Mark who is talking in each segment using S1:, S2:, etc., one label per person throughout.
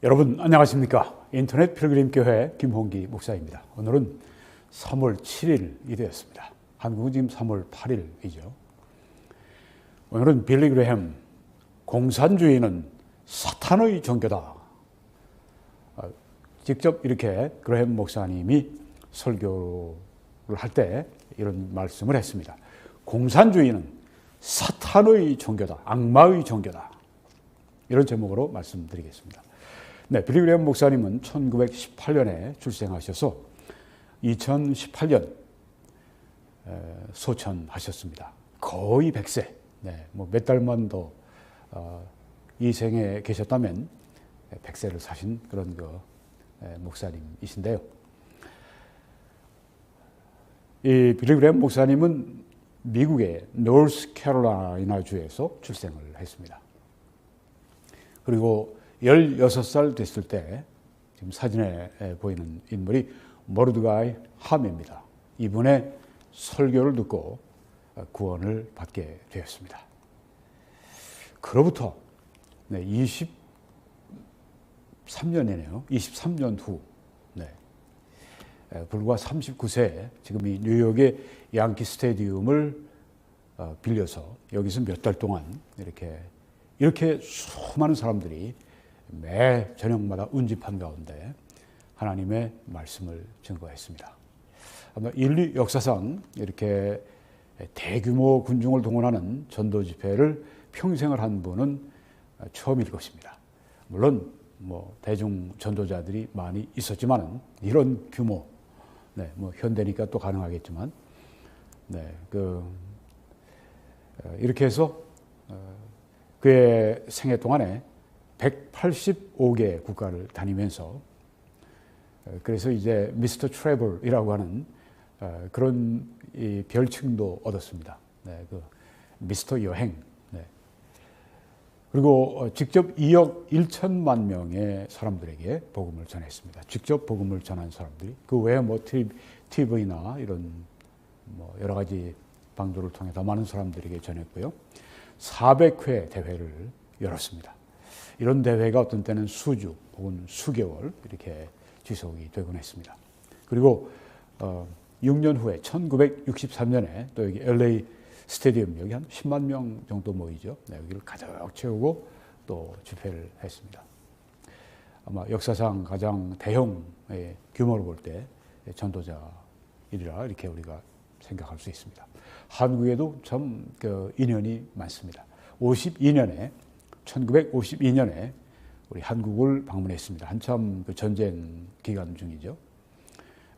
S1: 여러분 안녕하십니까? 인터넷 필그림 교회 김홍기 목사입니다. 오늘은 3월 7일이 되었습니다. 한국은 지금 3월 8일이죠. 오늘은 빌리 그레햄 공산주의는 사탄의 종교다. 직접 이렇게 그레햄 목사님이 설교를 할 때 이런 말씀을 했습니다. 공산주의는 사탄의 종교다. 악마의 종교다. 이런 제목으로 말씀드리겠습니다. 네, 빌리 그레햄 목사님은 1918년에 출생하셔서 2018년 소천하셨습니다. 거의 100세. 네, 뭐 몇 달만 더 이 생에 계셨다면 100세를 사신 그런 목사님이신데요. 이 빌리 그레햄 목사님은 미국의 노스캐롤라이나 주에서 출생을 했습니다. 그리고 16살 됐을 때 지금 사진에 보이는 인물이 모르드가이 하메입니다. 이분의 설교를 듣고 구원을 받게 되었습니다. 그로부터 23년이네요. 23년 후 불과 39세에 지금 이 뉴욕의 양키 스테디움을 빌려서 여기서 몇 달 동안 이렇게 수많은 사람들이 매 저녁마다 운집한 가운데 하나님의 말씀을 증거했습니다. 아마 인류 역사상 이렇게 대규모 군중을 동원하는 전도 집회를 평생을 한 분은 처음일 것입니다. 물론 대중 전도자들이 많이 있었지만은 이런 규모, 현대니까 또 가능하겠지만, 이렇게 해서 그의 생애 동안에 185개 국가를 다니면서 그래서 이제 미스터 트래블이라고 하는 그런 이 별칭도 얻었습니다. 미스터 여행. 그리고 직접 2억 1천만 명의 사람들에게 복음을 전했습니다. 직접 복음을 전한 사람들이 그 외에 TV나 이런 여러 가지 방도를 통해 더 많은 사람들에게 전했고요. 400회 대회를 열었습니다. 이런 대회가 어떤 때는 수주 혹은 수개월 이렇게 지속이 되곤 했습니다. 그리고 6년 후에 1963년에 또 여기 LA 스테디움 여기 한 10만 명 정도 모이죠. 여기를 가득 채우고 또 집회를 했습니다. 아마 역사상 가장 대형의 규모를 볼 때 전도자이라 이렇게 우리가 생각할 수 있습니다. 한국에도 참 인연이 많습니다. 1952년에 우리 한국을 방문했습니다. 한참 전쟁 기간 중이죠.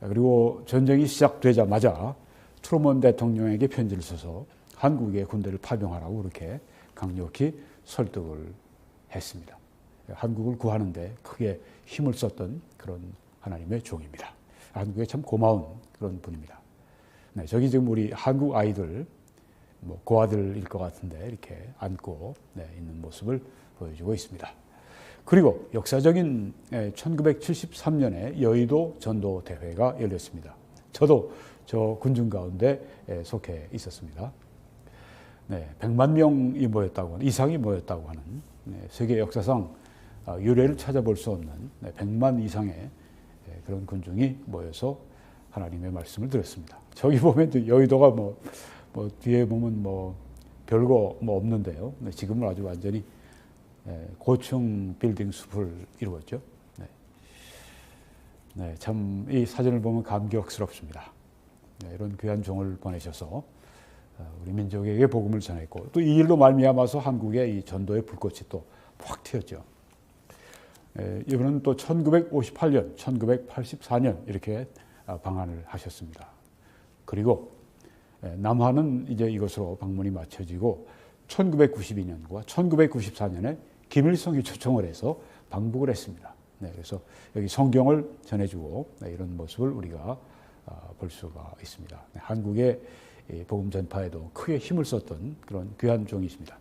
S1: 그리고 전쟁이 시작되자마자 트루먼 대통령에게 편지를 써서 한국의 군대를 파병하라고 그렇게 강력히 설득을 했습니다. 한국을 구하는데 크게 힘을 썼던 그런 하나님의 종입니다. 한국에 참 고마운 그런 분입니다. 저기 지금 우리 한국 아이들 고아들일 것 같은데 이렇게 안고 있는 모습을 보여주고 있습니다. 그리고 역사적인 1973년에 여의도 전도 대회가 열렸습니다. 저도 저 군중 가운데 속해 있었습니다. 100만 명이 모였다고 하는, 이상이 모였다고 하는 세계 역사상 유례를 찾아볼 수 없는 100만 이상의 그런 군중이 모여서 하나님의 말씀을 들었습니다. 저기 보면 여의도가 뒤에 보면 별거 없는데요. 지금은 아주 완전히 고층 빌딩 숲을 이루었죠. 참 이 사진을 보면 감격스럽습니다. 이런 귀한 종을 보내셔서 우리 민족에게 복음을 전했고 또 이 일로 말미암아서 한국의 이 전도의 불꽃이 또 확 튀었죠. 이분은 또 1958년, 1984년 이렇게 방한을 하셨습니다. 그리고 남한은 이제 이것으로 방문이 마쳐지고 1992년과 1994년에 김일성이 초청을 해서 방북을 했습니다. 그래서 여기 성경을 전해주고 이런 모습을 우리가 볼 수가 있습니다. 한국의 복음 전파에도 크게 힘을 썼던 그런 귀한 종이십니다.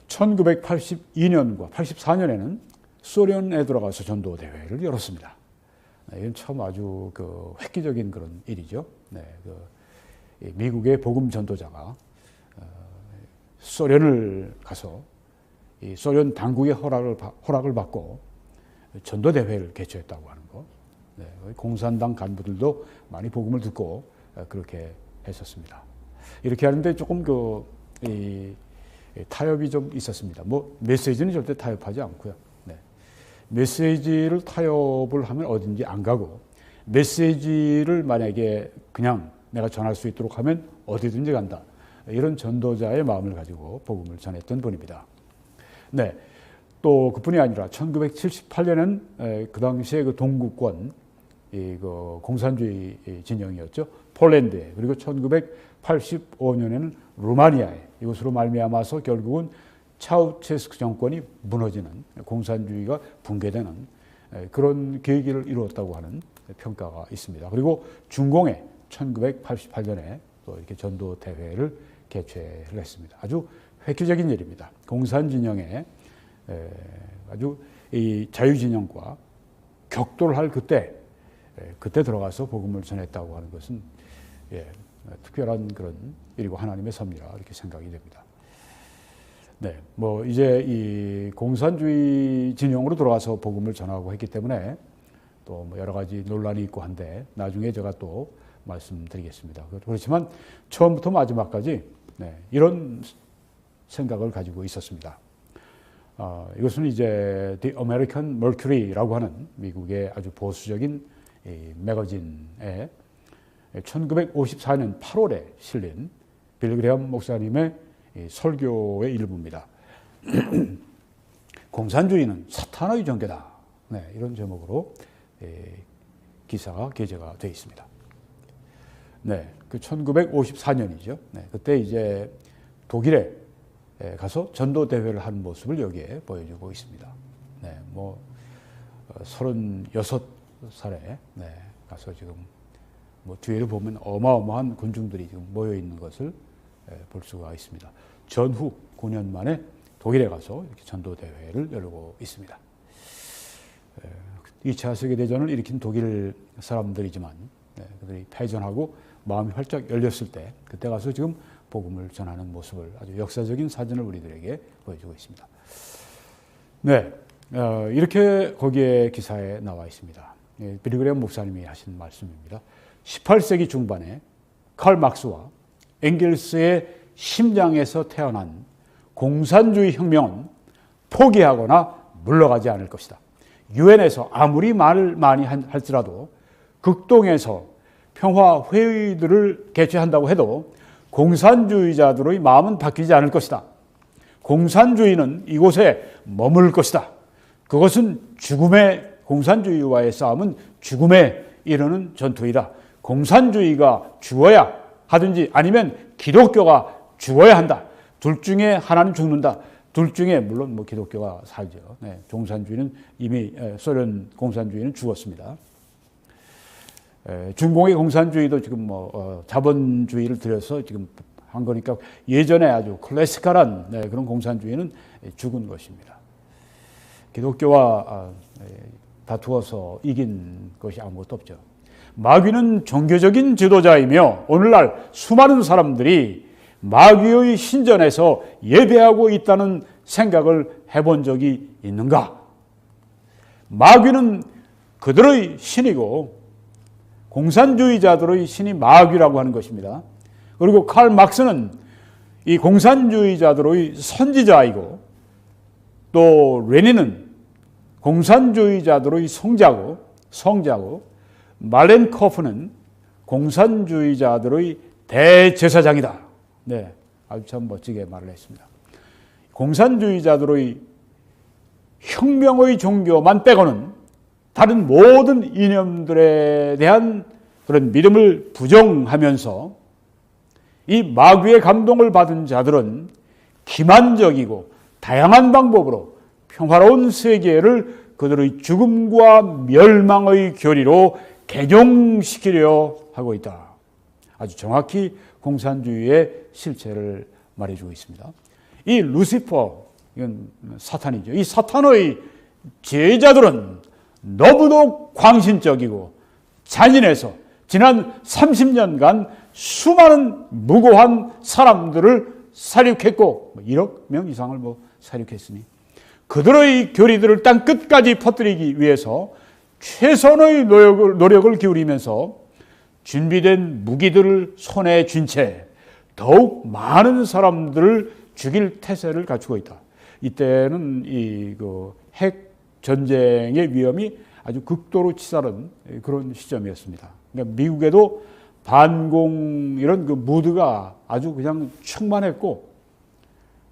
S1: 1982년과 84년에는 소련에 들어가서 전도 대회를 열었습니다. 이건 참 아주 획기적인 그런 일이죠. 미국의 복음 전도자가 소련을 가서 이 소련 당국의 허락을 받고 전도대회를 개최했다고 하는 거. 네, 공산당 간부들도 많이 복음을 듣고 그렇게 했었습니다. 이렇게 하는데 조금 타협이 좀 있었습니다. 뭐 메시지는 절대 타협하지 않고요. 네. 메시지를 타협을 하면 어딘지 안 가고, 메시지를 만약에 그냥 내가 전할 수 있도록 하면 어디든지 간다. 이런 전도자의 마음을 가지고 복음을 전했던 분입니다. 네. 또 그뿐이 아니라 1978년은 그 당시에 그 동구권 공산주의 진영이었죠. 폴란드에, 그리고 1985년에는 루마니아에, 이것으로 말미암아서 결국은 차우체스크 정권이 무너지는, 공산주의가 붕괴되는 그런 계기를 이루었다고 하는 평가가 있습니다. 그리고 중공에 1988년에 또 이렇게 전도 대회를 개최를 했습니다. 아주 획기적인 일입니다. 공산 진영에 아주 이 자유 진영과 격돌할 그때 들어가서 복음을 전했다고 하는 것은 특별한 그런 일이고 하나님의 섭리라 이렇게 생각이 됩니다. 네, 뭐 이제 이 공산주의 진영으로 들어가서 복음을 전하고 했기 때문에 또 뭐 여러 가지 논란이 있고 한데 나중에 제가 또 말씀드리겠습니다. 그렇지만 처음부터 마지막까지 이런 생각을 가지고 있었습니다. 이것은 이제 The American Mercury라고 하는 미국의 아주 보수적인 매거진에 1954년 8월에 실린 빌리 그레엄 목사님의 설교의 일부입니다. 공산주의는 사탄의 종교다. 이런 제목으로 기사가 게재가 되어 있습니다. 네, 그 1954년이죠. 그때 이제 독일에 가서 전도 대회를 하는 모습을 여기에 보여주고 있습니다. 네, 뭐 36살에 가서 지금 뭐 뒤를 보면 어마어마한 군중들이 지금 모여 있는 것을 볼 수가 있습니다. 전후 9년 만에 독일에 가서 이렇게 전도 대회를 열고 있습니다. 2차 세계대전을 일으킨 독일 사람들이지만 그들이 패전하고 마음이 활짝 열렸을 때 그때 가서 지금 복음을 전하는 모습을, 아주 역사적인 사진을 우리들에게 보여주고 있습니다. 네, 이렇게 거기에 기사에 나와 있습니다. 빌리 그레엄 목사님이 하신 말씀입니다. 18세기 중반에 칼 막스와 엥겔스의 심장에서 태어난 공산주의 혁명은 포기하거나 물러가지 않을 것이다. 유엔에서 아무리 말을 많이 할지라도, 극동에서 평화 회의들을 개최한다고 해도 공산주의자들의 마음은 바뀌지 않을 것이다. 공산주의는 이곳에 머물 것이다. 그것은 공산주의와의 싸움은 죽음에 이르는 전투이다. 공산주의가 죽어야 하든지 아니면 기독교가 죽어야 한다. 둘 중에 하나는 죽는다. 둘 중에 물론 뭐 기독교가 살죠. 공산주의는 이미 소련 공산주의는 죽었습니다. 중공의 공산주의도 지금 뭐 자본주의를 들여서 지금 한 거니까 예전에 아주 클래시컬한 그런 공산주의는 죽은 것입니다. 기독교와 다투어서 이긴 것이 아무것도 없죠. 마귀는 종교적인 지도자이며 오늘날 수많은 사람들이 마귀의 신전에서 예배하고 있다는 생각을 해본 적이 있는가? 마귀는 그들의 신이고 공산주의자들의 신이 마귀라고 하는 것입니다. 그리고 칼 막스는 이 공산주의자들의 선지자이고, 또 레닌은 공산주의자들의 성자고, 말렌코프는 공산주의자들의 대제사장이다. 네, 아주 참 멋지게 말을 했습니다. 공산주의자들의 혁명의 종교만 빼고는 다른 모든 이념들에 대한 그런 믿음을 부정하면서 이 마귀의 감동을 받은 자들은 기만적이고 다양한 방법으로 평화로운 세계를 그들의 죽음과 멸망의 교리로 개종시키려 하고 있다. 아주 정확히 공산주의의 실체를 말해주고 있습니다. 이 루시퍼, 이건 사탄이죠. 이 사탄의 제자들은 너무도 광신적이고 잔인해서 지난 30년간 수많은 무고한 사람들을 살육했고 1억 명 이상을 살육했으니 그들의 교리들을 땅 끝까지 퍼뜨리기 위해서 최선의 노력을 기울이면서 준비된 무기들을 손에 쥔 채 더욱 많은 사람들을 죽일 태세를 갖추고 있다. 이때는 핵 전쟁의 위험이 아주 극도로 치달은 그런 시점이었습니다. 그러니까 미국에도 반공 이런 그 무드가 아주 그냥 충만했고,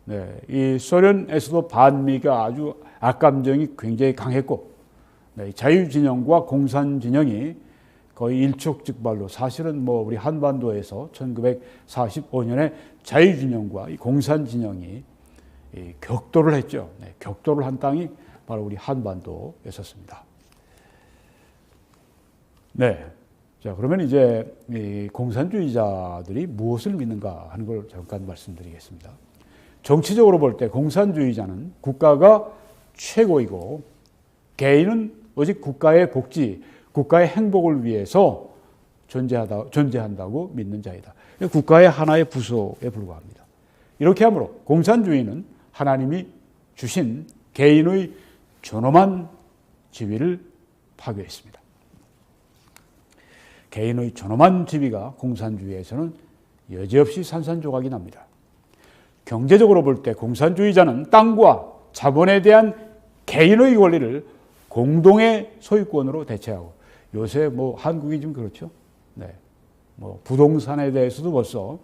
S1: 네, 이 소련에서도 반미가 아주 악감정이 굉장히 강했고, 네, 자유진영과 공산진영이 거의 일촉즉발로, 사실은 뭐 우리 한반도에서 1945년에 자유진영과 이 공산진영이 격돌을 했죠. 네, 격돌을 한 땅이 바로 우리 한반도였었습니다. 네. 자, 그러면 이제 이 공산주의자들이 무엇을 믿는가 하는 걸 잠깐 말씀드리겠습니다. 정치적으로 볼 때 공산주의자는 국가가 최고이고 개인은 오직 국가의 복지, 국가의 행복을 위해서 존재한다고 믿는 자이다. 국가의 하나의 부서에 불과합니다. 이렇게 하므로 공산주의는 하나님이 주신 개인의 존엄한 지위를 파괴했습니다. 개인의 존엄한 지위가 공산주의에서는 여지없이 산산조각이 납니다. 경제적으로 볼 때 공산주의자는 땅과 자본에 대한 개인의 권리를 공동의 소유권으로 대체하고, 요새 뭐 한국이 좀 그렇죠. 네. 뭐 부동산에 대해서도 벌써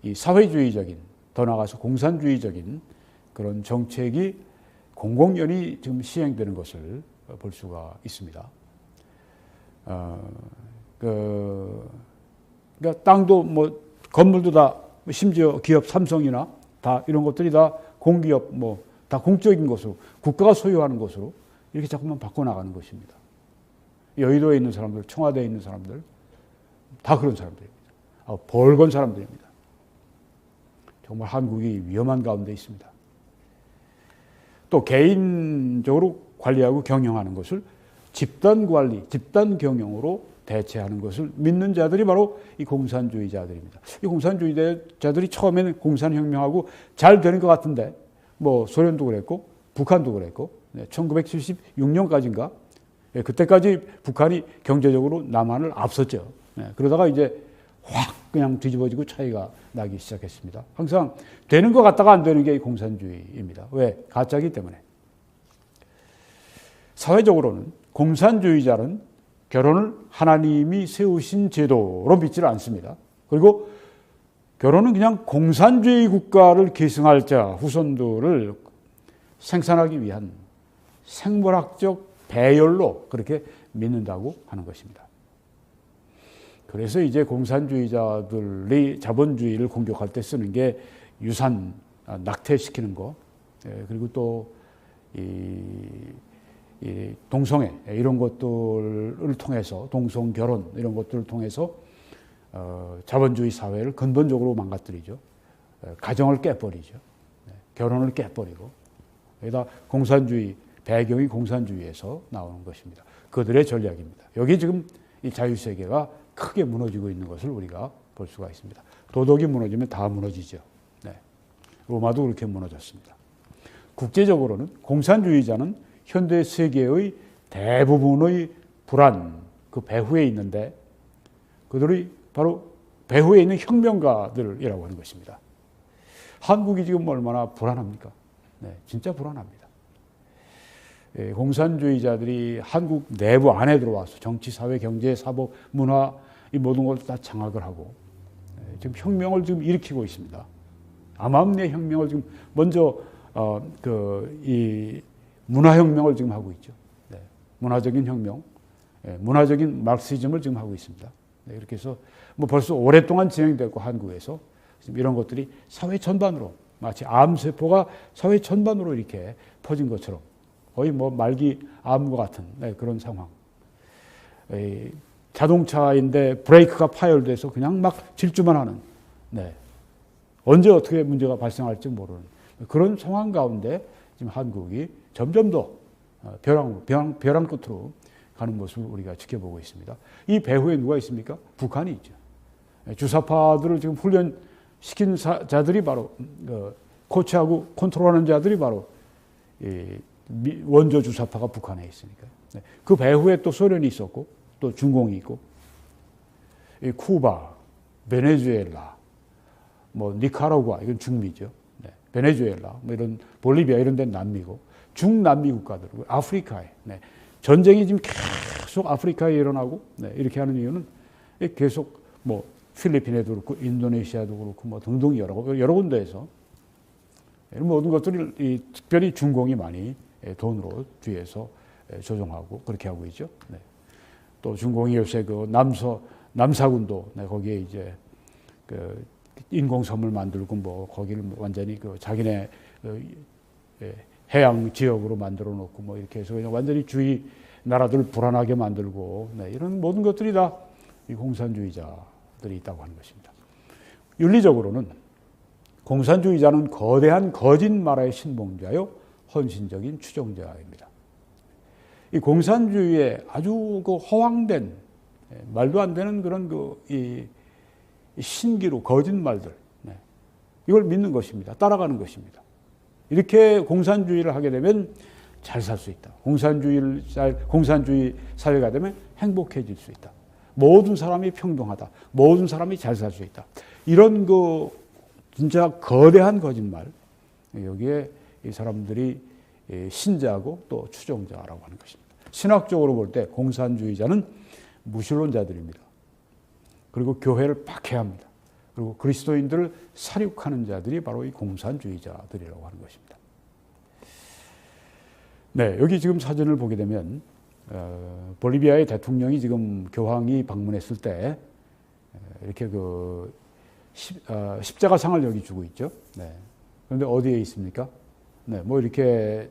S1: 이 사회주의적인, 더 나아가서 공산주의적인 그런 정책이 공공연히 지금 시행되는 것을 볼 수가 있습니다. 그러니까 땅도 뭐 건물도 다, 심지어 기업 삼성이나 다 이런 것들이 다 공기업, 뭐 다 공적인 것으로, 국가가 소유하는 것으로 이렇게 자꾸만 바꿔나가는 것입니다. 여의도에 있는 사람들, 청와대에 있는 사람들 다 그런 사람들입니다. 벌건 사람들입니다. 정말 한국이 위험한 가운데 있습니다. 또 개인적으로 관리하고 경영하는 것을 집단 관리, 집단 경영으로 대체하는 것을 믿는 자들이 바로 이 공산주의자들입니다. 이 공산주의자들이 처음에는 공산혁명하고 잘 되는 것 같은데, 뭐 소련도 그랬고 북한도 그랬고, 1976년까지인가 그때까지 북한이 경제적으로 남한을 앞섰죠. 그러다가 이제 확 그냥 뒤집어지고 차이가 나기 시작했습니다. 항상 되는 것 같다가 안 되는 게 공산주의입니다. 왜? 가짜이기 때문에. 사회적으로는 공산주의자는 결혼을 하나님이 세우신 제도로 믿지를 않습니다. 그리고 결혼은 그냥 공산주의 국가를 계승할 자 후손들을 생산하기 위한 생물학적 배열로 그렇게 믿는다고 하는 것입니다. 그래서 이제 공산주의자들이 자본주의를 공격할 때 쓰는 게 유산 낙태시키는 거, 그리고 또 이 동성애 이런 것들을 통해서, 동성 결혼 이런 것들을 통해서 자본주의 사회를 근본적으로 망가뜨리죠. 가정을 깨버리죠. 결혼을 깨버리고, 여기다 공산주의, 배경이 공산주의에서 나오는 것입니다. 그들의 전략입니다. 여기 지금 이 자유세계가 크게 무너지고 있는 것을 우리가 볼 수가 있습니다. 도덕이 무너지면 다 무너지죠. 네. 로마도 그렇게 무너졌습니다. 국제적으로는 공산주의자는 현대 세계의 대부분의 불안, 그 배후에 있는데, 그들이 바로 배후에 있는 혁명가들이라고 하는 것입니다. 한국이 지금 얼마나 불안합니까? 네, 진짜 불안합니다. 공산주의자들이 한국 내부 안에 들어와서 정치, 사회, 경제, 사법, 문화 이 모든 걸 다 장악을 하고 지금 혁명을 지금 일으키고 있습니다. 암암리의 혁명을 지금 먼저 이 문화혁명을 지금 하고 있죠. 네, 문화적인 혁명, 문화적인 마르크시즘을 지금 하고 있습니다. 네, 이렇게 해서 뭐 벌써 오랫동안 진행되고 한국에서 지금 이런 것들이 사회 전반으로, 마치 암세포가 사회 전반으로 이렇게 퍼진 것처럼 거의 뭐 말기 암과 같은 그런 상황. 자동차인데 브레이크가 파열돼서 그냥 막 질주만 하는, 언제 어떻게 문제가 발생할지 모르는 그런 상황 가운데 지금 한국이 점점 더 벼랑 끝으로 가는 모습을 우리가 지켜보고 있습니다. 이 배후에 누가 있습니까? 북한이 있죠. 주사파들을 지금 훈련시킨 자들이 바로, 코치하고 컨트롤하는 자들이 바로 원조 주사파가 북한에 있으니까. 네. 그 배후에 또 소련이 있었고 또 중공이 있고 쿠바, 베네수엘라, 뭐 니카라구아 이건 중미죠. 네. 베네수엘라, 뭐 이런 볼리비아 이런 데는 남미고 중남미 국가들이고 아프리카에 네. 전쟁이 지금 계속 아프리카에 일어나고 네. 이렇게 하는 이유는 계속 뭐 필리핀에도 그렇고 인도네시아도 그렇고 뭐 등등 여러 군데에서 이런 모든 것들이 특별히 중공이 많이 돈으로 뒤에서 조종하고 그렇게 하고 있죠. 네. 또 중공이 요새 그 남사군도 네, 거기에 이제 그 인공섬을 만들고 뭐 거기를 완전히 그 자기네 해양 지역으로 만들어 놓고 뭐 이렇게 해서 그냥 완전히 주위 나라들 불안하게 만들고 네, 이런 모든 것들이 다 이 공산주의자들이 있다고 하는 것입니다. 윤리적으로는 공산주의자는 거대한 거짓말의 신봉자요 헌신적인 추종자입니다. 이 공산주의에 아주 그 허황된 말도 안 되는 그런 이 신기루 거짓말들 이걸 믿는 것입니다. 따라가는 것입니다. 이렇게 공산주의를 하게 되면 잘 살 수 있다. 공산주의 사회가 되면 행복해질 수 있다. 모든 사람이 평등하다. 모든 사람이 잘 살 수 있다. 이런 진짜 거대한 거짓말 여기에 이 사람들이 신자고 또 추종자라고 하는 것입니다. 신학적으로 볼 때 공산주의자는 무신론자들입니다. 그리고 교회를 박해합니다. 그리고 그리스도인들을 살육하는 자들이 바로 이 공산주의자들이라고 하는 것입니다. 네, 여기 지금 사진을 보게 되면 볼리비아의 대통령이 지금 교황이 방문했을 때 이렇게 십자가상을 여기 주고 있죠. 네. 그런데 어디에 있습니까? 네, 뭐 이렇게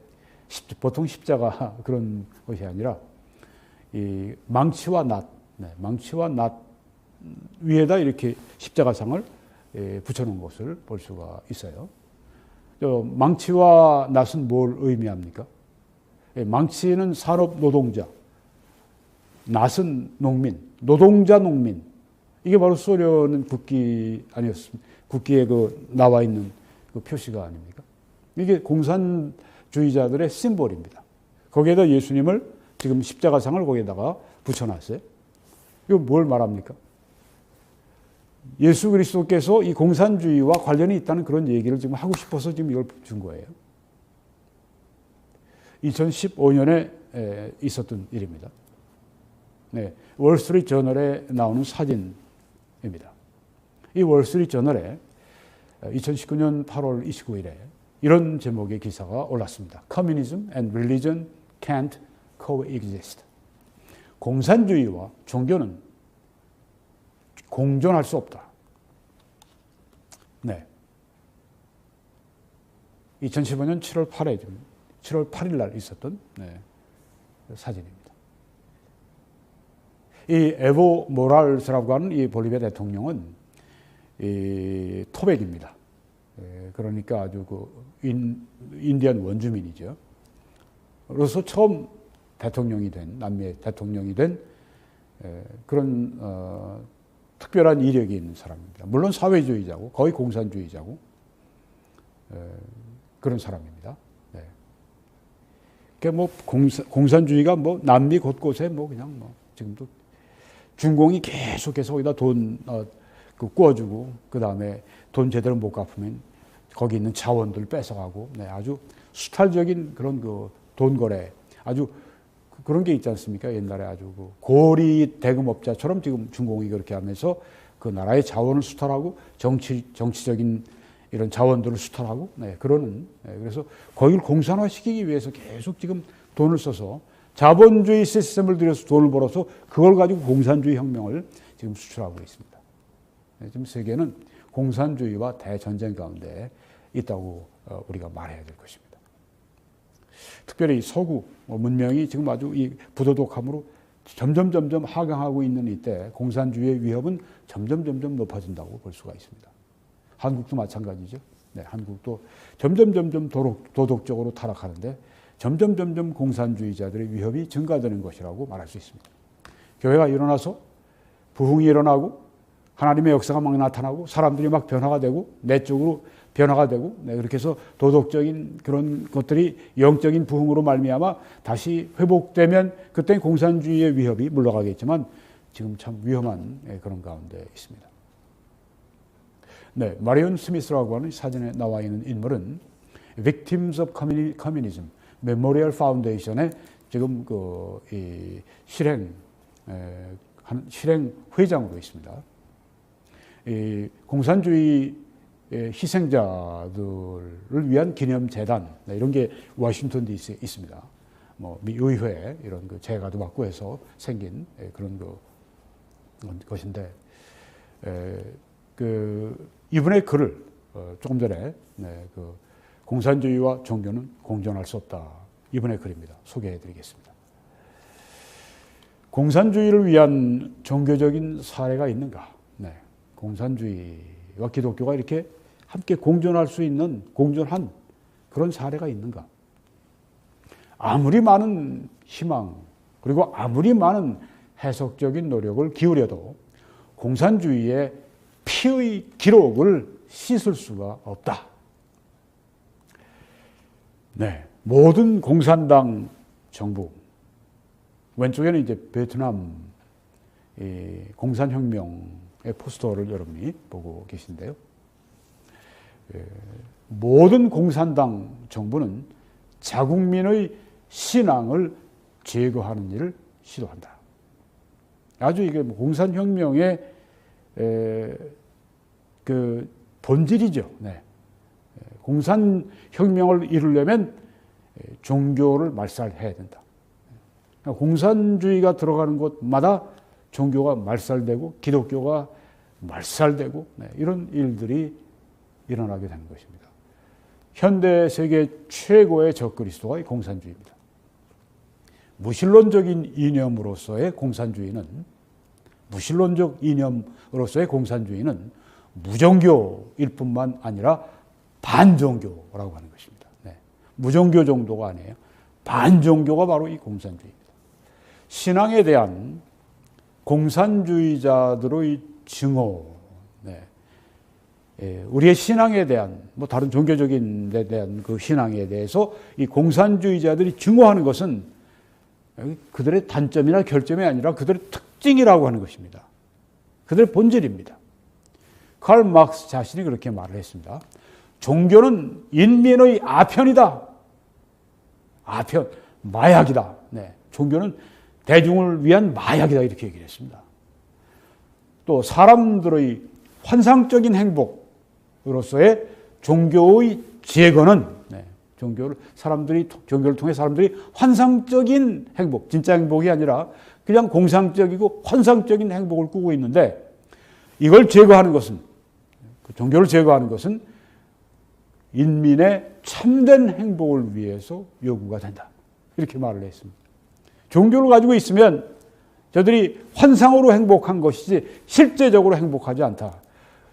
S1: 보통 십자가 그런 것이 아니라 이 망치와 낫 위에다 이렇게 십자가상을 붙여놓은 것을 볼 수가 있어요. 망치와 낫은 뭘 의미합니까? 망치는 산업 노동자, 낫은 농민, 노동자 농민. 이게 바로 소련은 국기 아니었습니까? 국기에 나와 있는 그 표시가 아닙니까? 이게 공산주의자들의 심볼입니다. 거기에다 예수님을 지금 십자가상을 거기에다가 붙여놨어요. 이거 뭘 말합니까? 예수 그리스도께서 이 공산주의와 관련이 있다는 그런 얘기를 지금 하고 싶어서 지금 이걸 준 거예요. 2015년에 있었던 일입니다. 네, 월스트리트 저널에 나오는 사진입니다. 이 월스트리트 저널에 2019년 8월 29일에 이런 제목의 기사가 올랐습니다. Communism and religion can't coexist. 공산주의와 종교는 공존할 수 없다. 네. 2015년 7월 8일 날 있었던 사진입니다. 이 에보 모랄스라고 하는 이 볼리비아 대통령은 이 토백입니다. 그러니까 아주 인디언 원주민이죠. 그래서 처음 남미의 대통령이 된 그런 특별한 이력이 있는 사람입니다. 물론 사회주의자고 거의 공산주의자고 그런 사람입니다. 네. 그러니까 공산주의가 남미 곳곳에 그냥 지금도 중공이 계속해서 거기다 돈 구워주고 그 다음에 돈 제대로 못 갚으면 거기 있는 자원들 뺏어가고 아주 수탈적인 그런 돈 거래 아주 그런 게 있지 않습니까? 옛날에 아주 고리 대금업자처럼 지금 중공이 그렇게 하면서 그 나라의 자원을 수탈하고 정치적인 이런 자원들을 수탈하고 그래서 거기를 공산화시키기 위해서 계속 지금 돈을 써서 자본주의 시스템을 들여서 돈을 벌어서 그걸 가지고 공산주의 혁명을 지금 수출하고 있습니다. 지금 세계는 공산주의와 대전쟁 가운데 있다고 우리가 말해야 될 것입니다. 특별히 서구 문명이 지금 아주 이 부도덕함으로 점점 하강하고 있는 이때 공산주의의 위협은 점점 높아진다고 볼 수가 있습니다. 한국도 마찬가지죠. 네, 한국도 점점 도덕적으로 타락하는데 점점 공산주의자들의 위협이 증가되는 것이라고 말할 수 있습니다. 교회가 일어나서 부흥이 일어나고 하나님의 역사가 막 나타나고 사람들이 막 변화가 되고 내적으로 변화가 되고 그렇게 해서 도덕적인 그런 것들이 영적인 부흥으로 말미암아 다시 회복되면 그때 공산주의의 위협이 물러가겠지만 지금 참 위험한 그런 가운데 있습니다. 네, 마리온 스미스라고 하는 사진에 나와 있는 인물은 Victims of Communism 메모리얼 파운데이션의 지금 이 실행 회장으로 있습니다. 이 공산주의 희생자들을 위한 기념재단 이런 게 워싱턴 DC에 있습니다. 미 의회 이런 재가도 받고 해서 생긴 그런 것인데 이분의 글을 조금 전에 공산주의와 종교는 공존할 수 없다. 이분의 글입니다. 소개해드리겠습니다. 공산주의를 위한 종교적인 사례가 있는가? 네, 공산주의와 기독교가 이렇게 함께 공존할 수 있는 공존한 그런 사례가 있는가? 아무리 많은 희망 그리고 아무리 많은 해석적인 노력을 기울여도 공산주의의 피의 기록을 씻을 수가 없다. 네, 모든 공산당 정부 왼쪽에는 이제 베트남 공산혁명의 포스터를 여러분이 보고 계신데요. 모든 공산당 정부는 자국민의 신앙을 제거하는 일을 시도한다. 아주 이게 공산혁명의 그 본질이죠. 네. 공산혁명을 이루려면 종교를 말살해야 된다. 공산주의가 들어가는 곳마다 종교가 말살되고 기독교가 말살되고 이런 일들이 일어나게 되는 것입니다. 현대 세계 최고의 적그리스도가 공산주의입니다. 무신론적인 이념으로서의 공산주의는 무종교일 뿐만 아니라 반종교라고 하는 것입니다. 네. 무종교 정도가 아니에요. 반종교가 바로 이 공산주의입니다. 신앙에 대한 공산주의자들의 증오, 우리의 신앙에 대한 다른 종교적인 데 대한 그 신앙에 대해서 이 공산주의자들이 증오하는 것은 그들의 단점이나 결점이 아니라 그들의 특징이라고 하는 것입니다. 그들의 본질입니다. 칼 막스 자신이 그렇게 말을 했습니다. 종교는 인민의 아편이다. 아편, 마약이다. 네, 종교는 대중을 위한 마약이다. 이렇게 얘기를 했습니다. 또 사람들의 환상적인 행복으로서의 종교의 제거는 종교를 통해 사람들이 환상적인 행복, 진짜 행복이 아니라 그냥 공상적이고 환상적인 행복을 꾸고 있는데 이걸 제거하는 것은 종교를 제거하는 것은 인민의 참된 행복을 위해서 요구가 된다. 이렇게 말을 했습니다. 종교를 가지고 있으면 저들이 환상으로 행복한 것이지 실제적으로 행복하지 않다.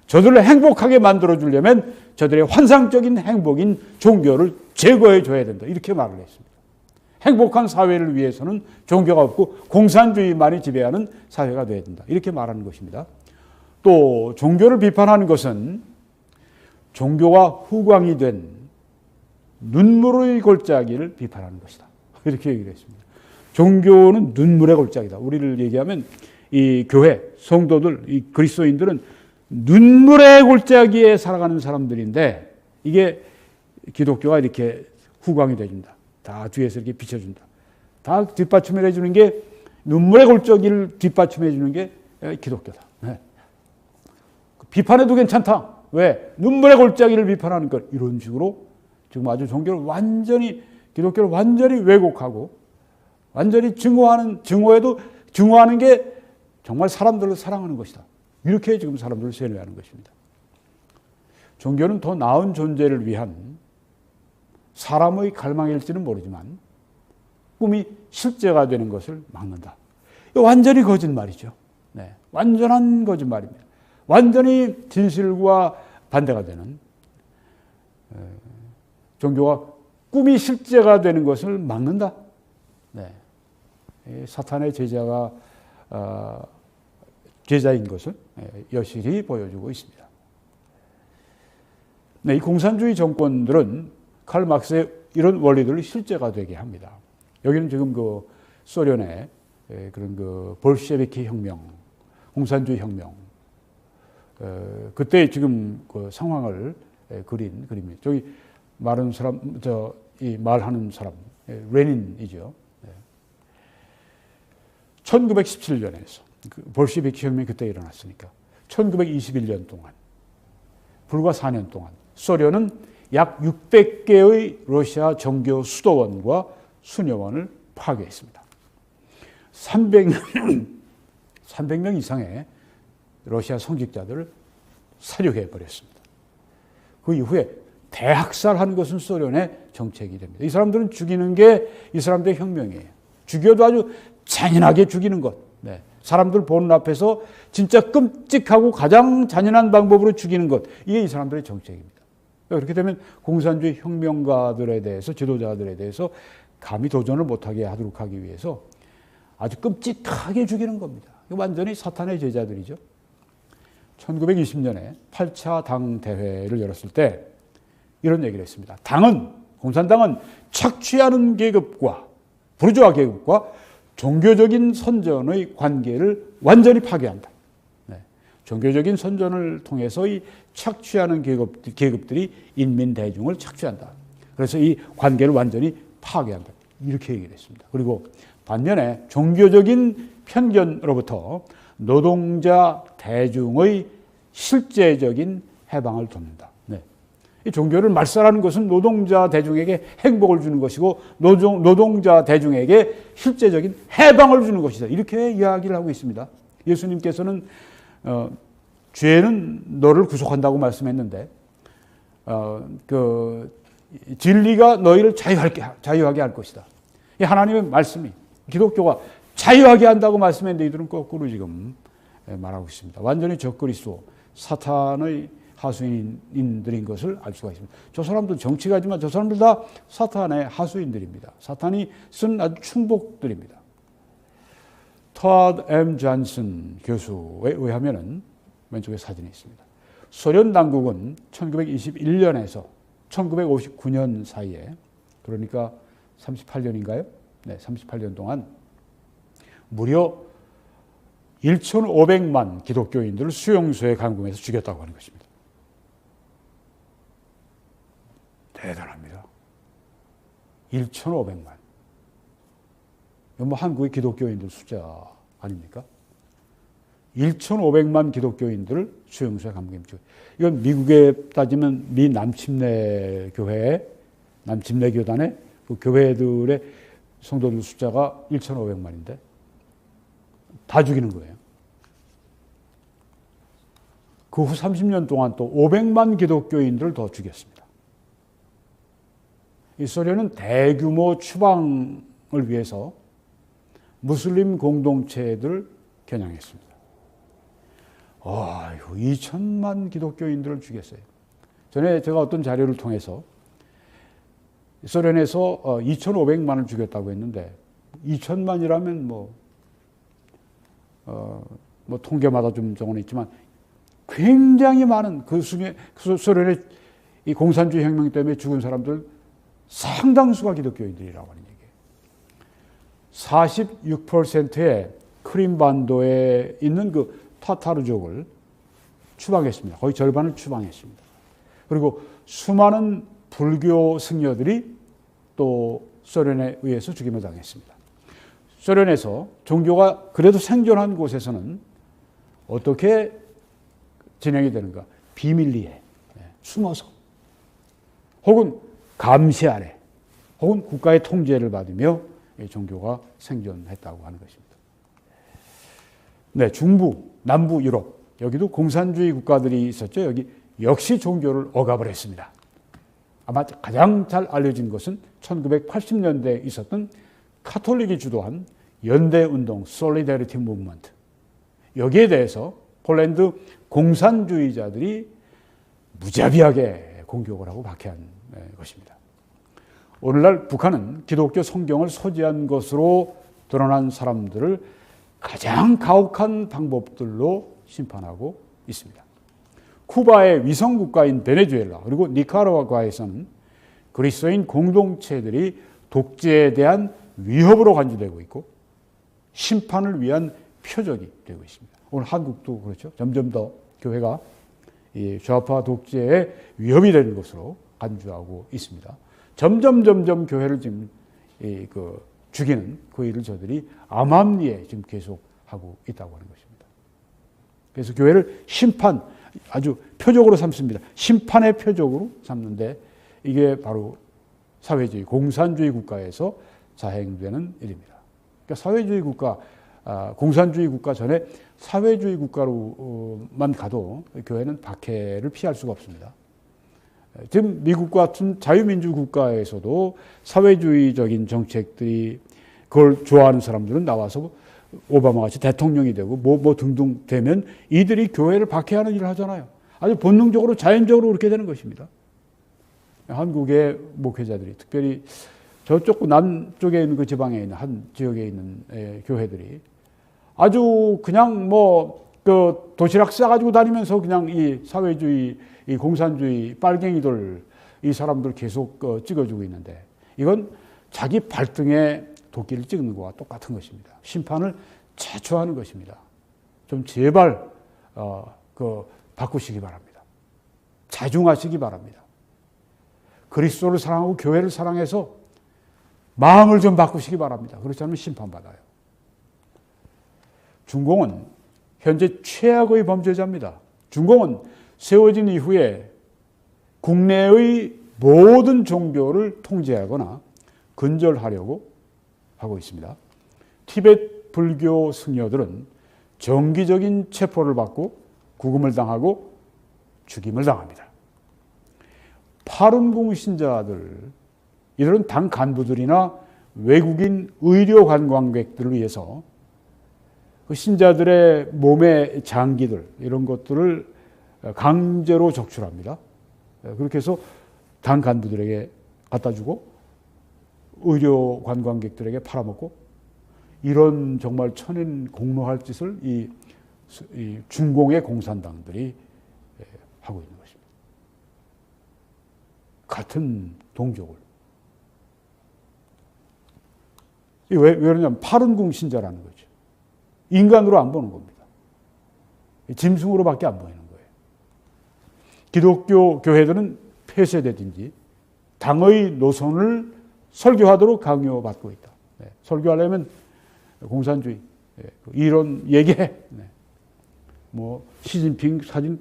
S1: 저들을 행복하게 만들어주려면 저들의 환상적인 행복인 종교를 제거해 줘야 된다. 이렇게 말을 했습니다. 행복한 사회를 위해서는 종교가 없고 공산주의만이 지배하는 사회가 되어야 된다. 이렇게 말하는 것입니다. 또 종교를 비판하는 것은 종교가 후광이 된 눈물의 골짜기를 비판하는 것이다. 이렇게 얘기를 했습니다. 종교는 눈물의 골짜기다. 우리를 얘기하면 이 교회, 성도들, 이 그리스도인들은 눈물의 골짜기에 살아가는 사람들인데 이게 기독교가 이렇게 후광이 돼준다. 다 뒤에서 이렇게 비춰준다. 다 뒷받침을 해주는 게 눈물의 골짜기를 뒷받침해 주는 게 기독교다. 네. 비판해도 괜찮다. 왜? 눈물의 골짜기를 비판하는 것. 이런 식으로 지금 아주 종교를 완전히 기독교를 완전히 왜곡하고 완전히 증오하는 게 정말 사람들을 사랑하는 것이다. 이렇게 지금 사람들을 세뇌하는 것입니다. 종교는 더 나은 존재를 위한 사람의 갈망일지는 모르지만 꿈이 실제가 되는 것을 막는다. 이거 완전히 거짓말이죠. 네, 완전한 거짓말입니다. 완전히 진실과 반대가 되는 종교가 꿈이 실제가 되는 것을 막는다. 네. 사탄의 제자가 죄자인 것을 여실히 보여주고 있습니다. 네, 이 공산주의 정권들은 칼 막스의 이런 원리들을 실제가 되게 합니다. 여기는 지금 그 소련의 그런 그 볼셰비키 혁명, 공산주의 혁명, 그때 지금 그 상황을 그린 그림입니다. 저기 말하는 사람, 이 말하는 사람, 레닌이죠. 1917년에서 그 볼셰비키 혁명이 그때 일어났으니까 1921년 동안, 불과 4년 동안 소련은 약 600개의 러시아 정교 수도원과 수녀원을 파괴했습니다. 300명 이상의 러시아 성직자들을 사륙해 버렸습니다. 그 이후에 대학살한 것은 소련의 정책이 됩니다. 이 사람들은 죽이는 게 이 사람들의 혁명이에요. 죽여도 아주 잔인하게 죽이는 것. 네. 사람들 보는 앞에서 진짜 끔찍하고 가장 잔인한 방법으로 죽이는 것. 이게 이 사람들의 정책입니다. 그렇게 되면 공산주의 혁명가들에 대해서, 지도자들에 대해서 감히 도전을 못하게 하도록 하기 위해서 아주 끔찍하게 죽이는 겁니다. 완전히 사탄의 제자들이죠. 1920년에 8차 당 대회를 열었을 때 이런 얘기를 했습니다. 공산당은 착취하는 계급과 부르주아 계급과 종교적인 선전의 관계를 완전히 파괴한다. 네. 종교적인 선전을 통해서 이 착취하는 계급들이 인민 대중을 착취한다. 그래서 이 관계를 완전히 파괴한다. 이렇게 얘기를 했습니다. 그리고 반면에 종교적인 편견으로부터 노동자 대중의 실제적인 해방을 돕는다. 네. 이 종교를 말살하는 것은 노동자 대중에게 행복을 주는 것이고 노동자 대중에게 실제적인 해방을 주는 것이다. 이렇게 이야기를 하고 있습니다. 예수님께서는 죄는 너를 구속한다고 말씀했는데 진리가 너희를 자유하게 할 것이다. 이 하나님의 말씀이 기독교가 자유하게 한다고 말씀했는데 이들은 거꾸로 지금 말하고 있습니다. 완전히 적그리스도 사탄의 하수인들인 것을 알 수가 있습니다. 저 사람들 정치가지만 저 사람들 다 사탄의 하수인들입니다. 사탄이 쓴 아주 충복들입니다. 토드 M. 존슨 교수에 의하면은 왼쪽에 사진이 있습니다. 소련 당국은 1921년에서 1959년 사이에, 그러니까 38년인가요? 네, 38년 동안 무려 1,500만 기독교인들을 수용소에 감금해서 죽였다고 하는 것입니다. 대단합니다. 1,500만. 이건 뭐 한국의 기독교인들 숫자 아닙니까? 1,500만 기독교인들을 수용소에 감금해 죽였다. 이건 미국에 따지면 미 남침내 교회, 남침내 교단의 그 교회들의 성도들 숫자가 1,500만인데 다 죽이는 거예요. 그 후 30년 동안 또 500만 기독교인들을 더 죽였습니다. 이 소련은 대규모 추방을 위해서 무슬림 공동체들을 겨냥했습니다. 2천만 기독교인들을 죽였어요. 전에 제가 어떤 자료를 통해서 소련에서 2,500만을 죽였다고 했는데 2천만이라면 뭐 통계마다 좀 정은 있지만 굉장히 많은 그 중에 소련의 이 공산주의 혁명 때문에 죽은 사람들 상당수가 기독교인들이라고 하는 얘기예요. 46%의 크림반도에 있는 그 타타르족을 추방했습니다. 거의 절반을 추방했습니다. 그리고 수많은 불교 승려들이 또 소련에 의해서 죽임을 당했습니다. 소련에서 종교가 그래도 생존한 곳에서는 어떻게 진행이 되는가? 비밀리에 숨어서 혹은 감시 아래 혹은 국가의 통제를 받으며 종교가 생존했다고 하는 것입니다. 네, 중부, 남부 유럽 여기도 공산주의 국가들이 있었죠. 여기 역시 종교를 억압을 했습니다. 아마 가장 잘 알려진 것은 1980년대에 있었던 카톨릭이 주도한 연대운동, Solidarity Movement. 여기에 대해서 폴란드 공산주의자들이 무자비하게 공격을 하고 박해한 것입니다. 오늘날 북한은 기독교 성경을 소지한 것으로 드러난 사람들을 가장 가혹한 방법들로 심판하고 있습니다. 쿠바의 위성국가인 베네수엘라 그리고 니카라과에서는 그리스도인 공동체들이 독재에 대한 위협으로 간주되고 있고 심판을 위한 표적이 되고 있습니다. 오늘 한국도 그렇죠. 점점 더 교회가 이 좌파 독재의 위협이 되는 것으로 간주하고 있습니다. 점점 교회를 지금 죽이는 그 일을 저들이 암암리에 지금 계속하고 있다고 하는 것입니다. 그래서 교회를 심판, 아주 표적으로 삼습니다. 심판의 표적으로 삼는데 이게 바로 사회주의, 공산주의 국가에서 자행되는 일입니다. 그러니까 사회주의 국가, 공산주의 국가 전에 사회주의 국가로만 가도 교회는 박해를 피할 수가 없습니다. 지금 미국 같은 자유민주 국가에서도 사회주의적인 정책들이 그걸 좋아하는 사람들은 나와서 오바마 같이 대통령이 되고 뭐 등등 되면 이들이 교회를 박해하는 일을 하잖아요. 아주 본능적으로 자연적으로 그렇게 되는 것입니다. 한국의 목회자들이 특별히 저쪽 남쪽에 있는 그 지방에 있는 한 지역에 있는 교회들이 아주 그냥 그 도시락 싸가지고 다니면서 그냥 이 사회주의, 이 공산주의 빨갱이들 이 사람들 계속 찍어주고 있는데 이건 자기 발등에 도끼를 찍는 것과 똑같은 것입니다. 심판을 자초하는 것입니다. 좀 제발 바꾸시기 바랍니다. 자중하시기 바랍니다. 그리스도를 사랑하고 교회를 사랑해서 마음을 좀 바꾸시기 바랍니다. 그렇지 않으면 심판받아요. 중공은 현재 최악의 범죄자입니다. 중공은 세워진 이후에 국내의 모든 종교를 통제하거나 근절하려고 하고 있습니다. 티베트 불교 승려들은 정기적인 체포를 받고 구금을 당하고 죽임을 당합니다. 파룬궁 신자들, 이들은 당 간부들이나 외국인 의료 관광객들을 위해서 그 신자들의 몸의 장기들 이런 것들을 강제로 적출합니다. 그렇게 해서 당 간부들에게 갖다 주고 의료 관광객들에게 팔아먹고 이런 정말 천인 공노할 짓을 이 중공의 공산당들이 하고 있는 것입니다. 같은 동족을. 왜 그러냐면 파룬궁 신자라는 거죠. 인간으로 안 보는 겁니다. 짐승으로밖에 안 보이는 거예요. 기독교 교회들은 폐쇄되든지 당의 노선을 설교하도록 강요받고 있다. 설교하려면 공산주의 이런 얘기해. 시진핑 사진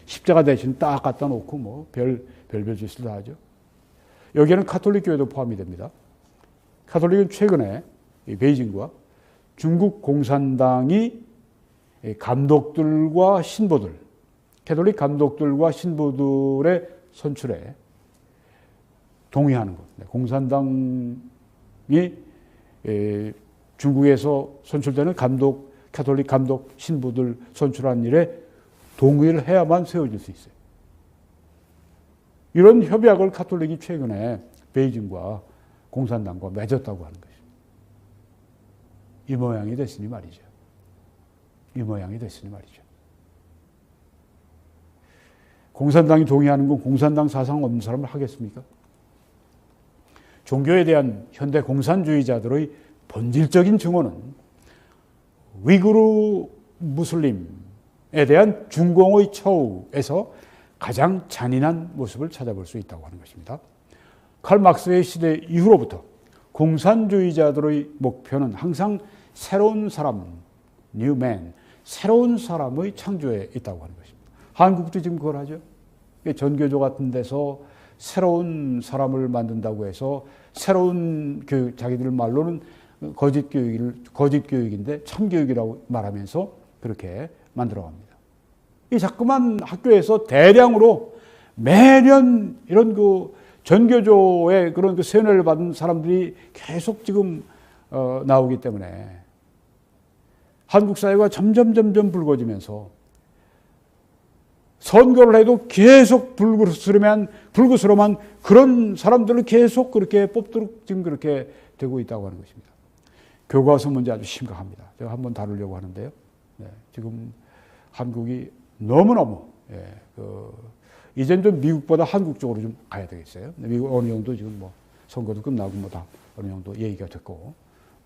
S1: 십자가 대신 딱 갖다 놓고 별별 짓을 다 하죠. 여기에는 카톨릭 교회도 포함이 됩니다. 카톨릭은 최근에 베이징과 중국 공산당이 감독들과 신부들, 캐톨릭 감독들과 신부들의 선출에 동의하는 것. 공산당이 중국에서 선출되는 캐톨릭 감독 신부들 선출한 일에 동의를 해야만 세워질 수 있어요. 이런 협약을 카톨릭이 최근에 베이징과 공산당과 맺었다고 하는 것입니다. 이 모양이 됐으니 말이죠. 이 모양이 됐으니 말이죠. 공산당이 동의하는 건 공산당 사상 없는 사람을 하겠습니까? 종교에 대한 현대 공산주의자들의 본질적인 증오는 위구르 무슬림에 대한 중공의 처우에서 가장 잔인한 모습을 찾아볼 수 있다고 하는 것입니다. 칼 막스의 시대 이후로부터 공산주의자들의 목표는 항상 새로운 사람, new man, 새로운 사람의 창조에 있다고 하는 것입니다. 한국도 지금 그걸 하죠. 전교조 같은 데서 새로운 사람을 만든다고 해서 새로운 교육, 자기들 말로는 거짓 교육인데 참교육이라고 말하면서 그렇게 만들어갑니다. 이 자꾸만 학교에서 대량으로 매년 이런 전교조의 그런 세뇌를 받은 사람들이 계속 지금 나오기 때문에 한국 사회가 점점 붉어지면서 선거를 해도 계속 불구스름한 그런 사람들을 계속 그렇게 뽑도록 지금 그렇게 되고 있다고 하는 것입니다. 교과서 문제 아주 심각합니다. 제가 한번 다루려고 하는데요. 네, 지금 한국이 너무너무 이젠 좀 미국보다 한국 쪽으로 좀 가야 되겠어요. 미국 어느 정도 지금 뭐 선거도 끝나고 뭐 다 어느 정도 얘기가 됐고,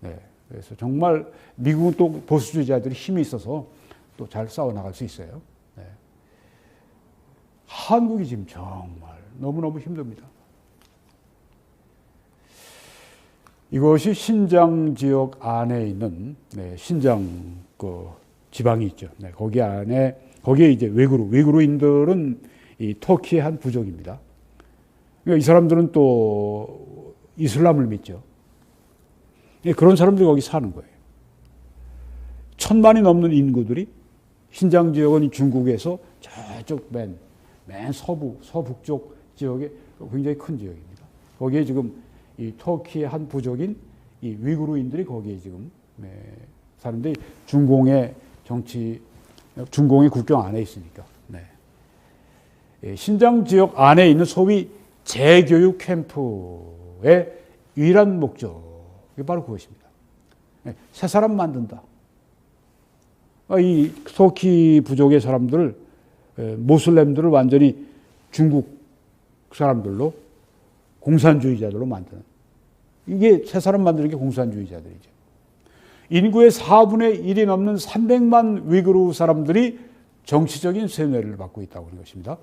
S1: 네, 그래서 정말 미국은 또 보수주의자들이 힘이 있어서 또 잘 싸워 나갈 수 있어요. 네. 한국이 지금 정말 너무너무 힘듭니다. 이것이 신장 지역 안에 있는 신장 지방이 있죠. 네, 거기에 이제 위구르인들은 이 터키의 한 부족입니다. 그러니까 이 사람들은 또 이슬람을 믿죠. 그런 사람들이 거기 사는 거예요. 1000만이 넘는 인구들이 신장 지역은 중국에서 저쪽 맨 서북쪽 지역에 굉장히 큰 지역입니다. 거기에 지금 이 터키의 한 부족인 이 위구르인들이 거기에 지금 사는데 중공의 국경 안에 있으니까. 네. 신장 지역 안에 있는 소위 재교육 캠프의 유일한 목적이 바로 그것입니다. 새 사람 만든다. 이 터키 부족의 사람들을 모슬렘들을 완전히 중국 사람들로 공산주의자들로 만드는, 이게 새 사람 만드는 게 공산주의자들이죠. 인구의 4분의 1이 넘는 300만 위구르 사람들이 정치적인 세뇌를 받고 있다고 하는 것입니다.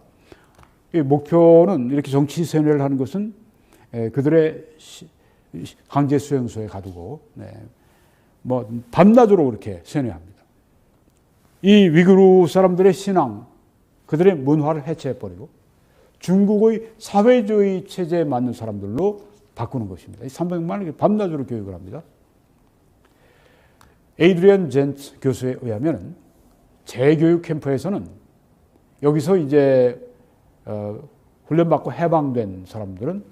S1: 이 목표는 이렇게 정치 세뇌를 하는 것은 그들의 강제 수용소에 가두고 뭐 밤낮으로 그렇게 세뇌합니다. 이 위구르 사람들의 신앙, 그들의 문화를 해체해버리고 중국의 사회주의 체제에 맞는 사람들로 바꾸는 것입니다. 300만을 밤낮으로 교육을 합니다. 에이드리언 젠트 교수에 의하면 재교육 캠프에서는 여기서 이제 훈련받고 해방된 사람들은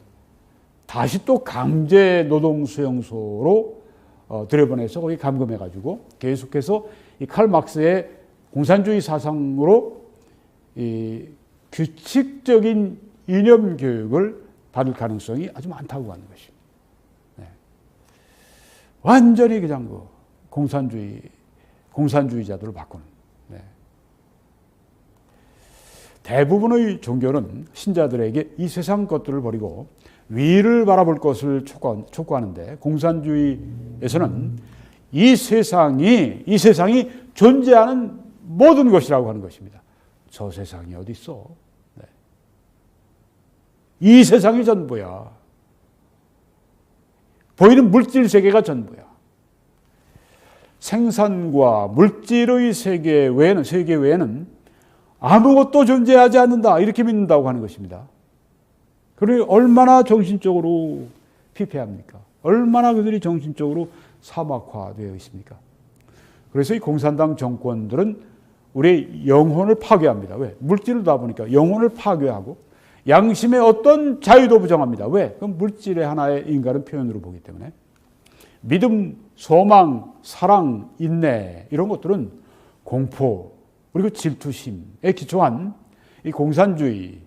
S1: 다시 또 강제 노동 수용소로 들여보내서 거기 감금해가지고 계속해서 이 칼 막스의 공산주의 사상으로 이 규칙적인 이념 교육을 받을 가능성이 아주 많다고 하는 것입니다. 네. 완전히 그냥 공산주의자들을 바꾸는. 네. 대부분의 종교는 신자들에게 이 세상 것들을 버리고 위를 바라볼 것을 촉구하는데, 공산주의에서는 이 세상이 존재하는 모든 것이라고 하는 것입니다. 저 세상이 어디 있어? 네. 이 세상이 전부야. 보이는 물질 세계가 전부야. 생산과 물질의 세계 외에는 아무것도 존재하지 않는다, 이렇게 믿는다고 하는 것입니다. 그리고 얼마나 정신적으로 피폐합니까? 얼마나 그들이 정신적으로 사막화되어 있습니까? 그래서 이 공산당 정권들은 우리의 영혼을 파괴합니다. 왜? 물질을 다 보니까 영혼을 파괴하고 양심의 어떤 자유도 부정합니다. 왜? 그럼 물질의 하나의 인간의 표현으로 보기 때문에. 믿음, 소망, 사랑, 인내, 이런 것들은 공포 그리고 질투심에 기초한 이 공산주의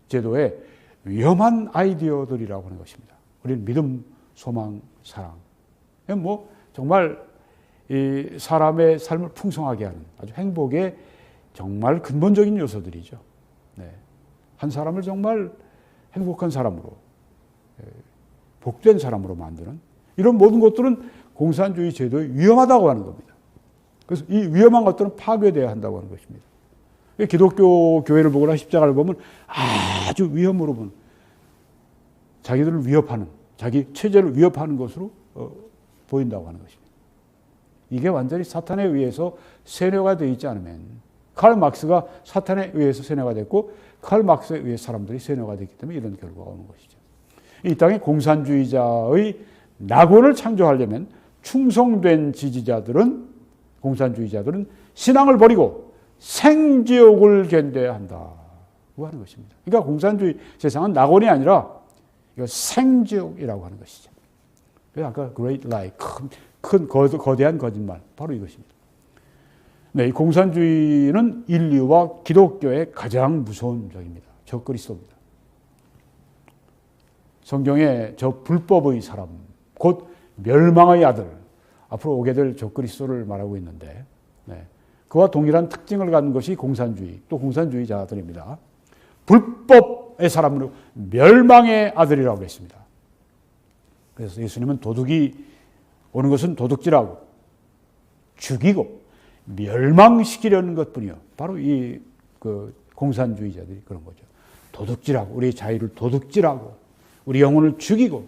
S1: 제도의 위험한 아이디어들이라고 하는 것입니다. 우리는 믿음, 소망, 사랑, 뭐 정말 이 사람의 삶을 풍성하게 하는 아주 행복의 정말 근본적인 요소들이죠. 네. 한 사람을 정말 행복한 사람으로, 복된 사람으로 만드는 이런 모든 것들은 공산주의 제도에 위험하다고 하는 겁니다. 그래서 이 위험한 것들은 파괴되어야 한다고 하는 것입니다. 기독교 교회를 보거나 십자가를 보면 아주 위험으로 보는, 자기들을 위협하는, 자기 체제를 위협하는 것으로 보인다고 하는 것입니다. 이게 완전히 사탄에 의해서 세뇌가 되어 있지 않으면, 칼 막스가 사탄에 의해서 세뇌가 됐고 칼 막스에 의해 사람들이 세뇌가 됐기 때문에 이런 결과가 오는 것이죠. 이 땅에 공산주의자의 낙원을 창조하려면 충성된 지지자들은, 공산주의자들은 신앙을 버리고 생지옥을 견뎌야 한다고 하는 것입니다. 그러니까 공산주의 세상은 낙원이 아니라 이거 생지옥이라고 하는 것이죠. 그래서 아까 great lie, 큰 거대한 거짓말, 바로 이것입니다. 네, 이 공산주의는 인류와 기독교의 가장 무서운 적입니다. 저 그리스도입니다. 성경에 저 불법의 사람, 곧 멸망의 아들, 앞으로 오게 될 적그리스도를 말하고 있는데 그와 동일한 특징을 갖는 것이 공산주의, 또 공산주의자들입니다. 불법의 사람으로 멸망의 아들이라고 했습니다. 그래서 예수님은 도둑이 오는 것은 도둑질하고 죽이고 멸망시키려는 것뿐이요. 바로 이 공산주의자들이 그런 거죠. 도둑질하고 우리의 자유를 도둑질하고 우리 영혼을 죽이고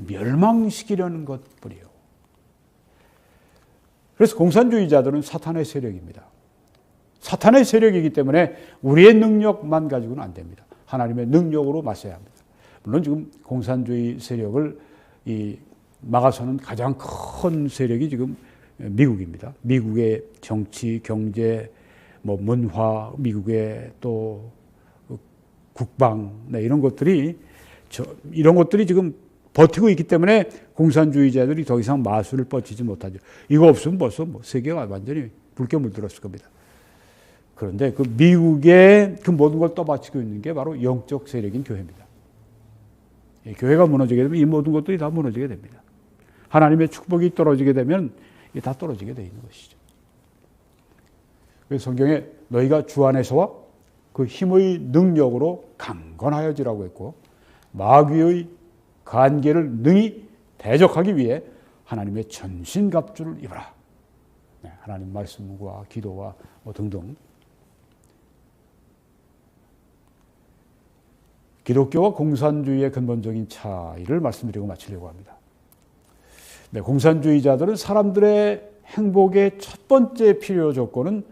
S1: 멸망시키려는 것뿐이요. 그래서 공산주의자들은 사탄의 세력입니다. 사탄의 세력이기 때문에 우리의 능력만 가지고는 안 됩니다. 하나님의 능력으로 맞서야 합니다. 물론 지금 공산주의 세력을 막아서는 가장 큰 세력이 지금 미국입니다. 미국의 정치, 경제, 문화, 미국의 또 국방, 이런 것들이 지금 버티고 있기 때문에 공산주의자들이 더 이상 마술을 뻗치지 못하죠. 이거 없으면 벌써 세계가 완전히 붉게 물들었을 겁니다. 그런데 그 미국의 그 모든 걸 떠받치고 있는 게 바로 영적 세력인 교회입니다. 교회가 무너지게 되면 이 모든 것들이 다 무너지게 됩니다. 하나님의 축복이 떨어지게 되면 이게 다 떨어지게 되어 있는 것이죠. 그래서 성경에 너희가 주 안에서와 그 힘의 능력으로 강건하여지라고 했고 마귀의 간계를 능히 대적하기 위해 하나님의 전신갑주를 입어라. 하나님 말씀과 기도와 등등. 기독교와 공산주의의 근본적인 차이를 말씀드리고 마치려고 합니다. 공산주의자들은 사람들의 행복의 첫 번째 필요 조건은